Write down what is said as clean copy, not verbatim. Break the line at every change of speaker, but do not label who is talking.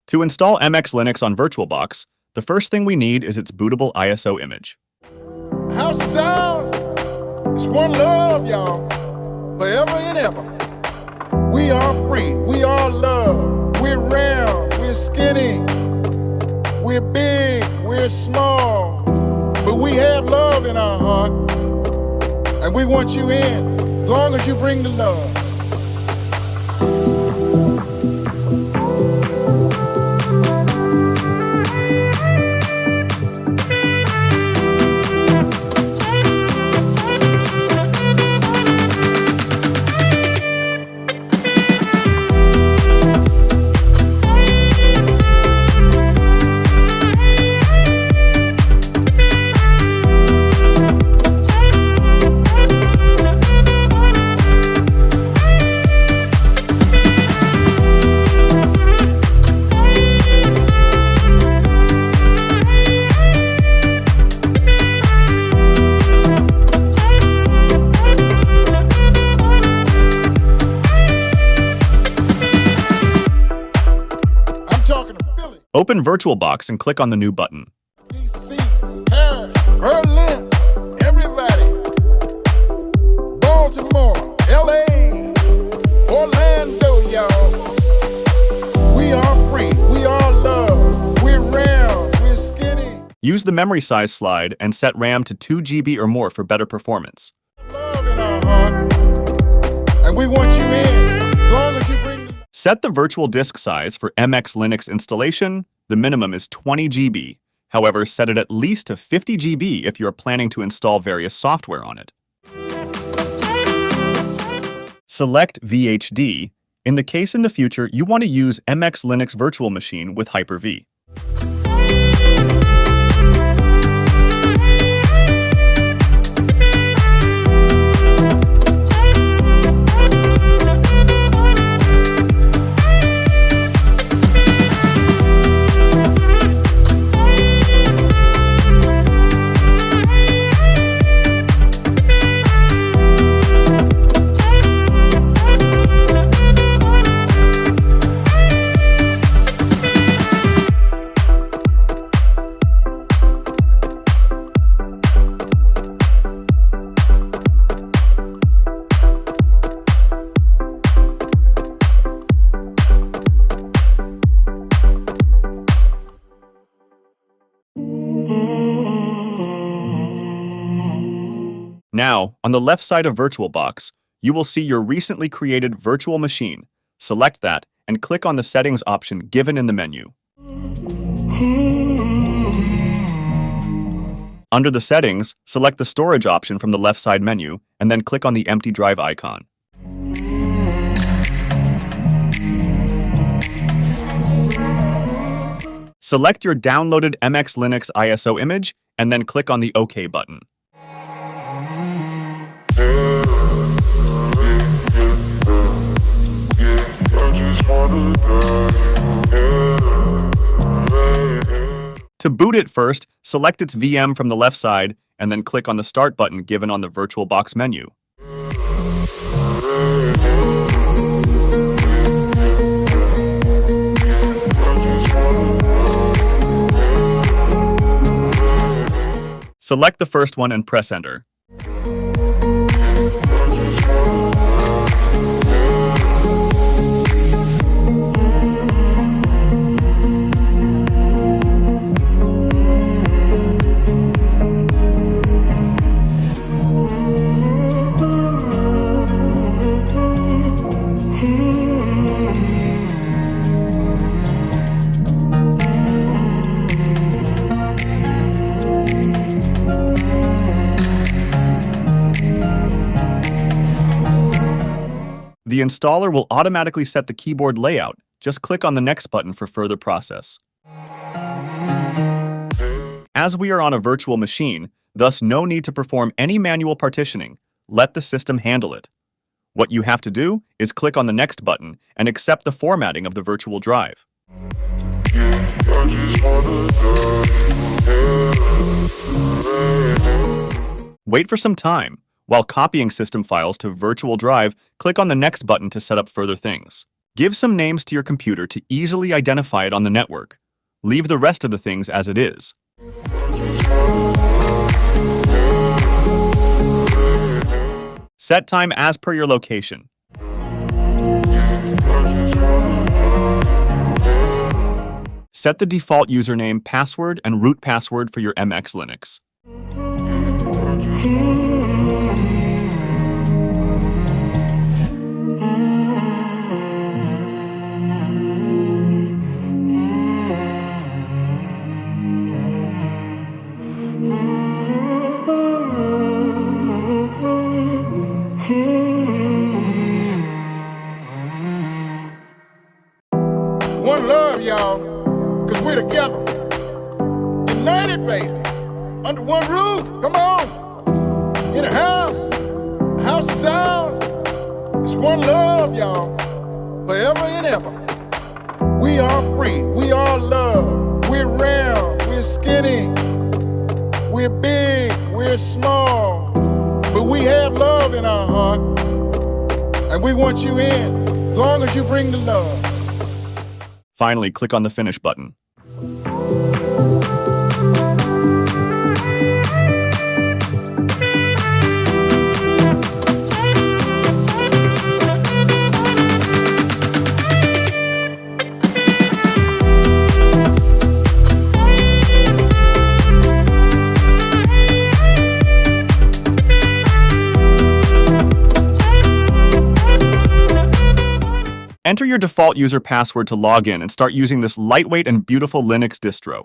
To install MX Linux on VirtualBox, the first thing we need is its bootable ISO image.
House of Sounds, it's one love, y'all, forever and ever. We are free, we are love, we're round, we're skinny, we're big, we're small, but we have love in our heart, and we want you in, as long as you bring the love.
Open VirtualBox and click on the new button.
DC, Paris, Berlin, everybody. Baltimore, LA, Orlando, y'all. We are free, we are love, we're round, we're skinny.
Use the memory size slide and set RAM to 2 GB or more for better performance.
Love in our heart, and we want you in, as long as you bring the...
Set the virtual disk size for MX Linux installation. The minimum is 20 GB. However, set it at least to 50 GB if you are planning to install various software on it. Select VHD. In the case in the future, you want to use MX Linux Virtual Machine with Hyper-V. Now, on the left side of VirtualBox, you will see your recently created virtual machine. Select that and click on the Settings option given in the menu. Under the Settings, select the Storage option from the left side menu, and then click on the empty drive icon. Select your downloaded MX Linux ISO image, and then click on the OK button. To boot it first, select its VM from the left side, and then click on the Start button given on the VirtualBox menu. Select the first one and press Enter. The installer will automatically set the keyboard layout. Just click on the Next button for further process. As we are on a virtual machine, thus no need to perform any manual partitioning. Let the system handle it. What you have to do is click on the Next button and accept the formatting of the virtual drive. Wait for some time. While copying system files to virtual drive, click on the Next button to set up further things. Give some names to your computer to easily identify it on the network. Leave the rest of the things as it is. Set time as per your location. Set the default username, password, and root password for your MX Linux.
One love, y'all, cause we're together. United, baby. Under one roof, come on. In a house of sounds. It's one love, y'all, forever and ever. We are free, we are love. We're round, we're skinny. We're big, we're small. But we have love in our heart. And we want you in, as long as you bring the love.
Finally, click on the Finish button. Enter your default user password to log in and start using this lightweight and beautiful Linux distro.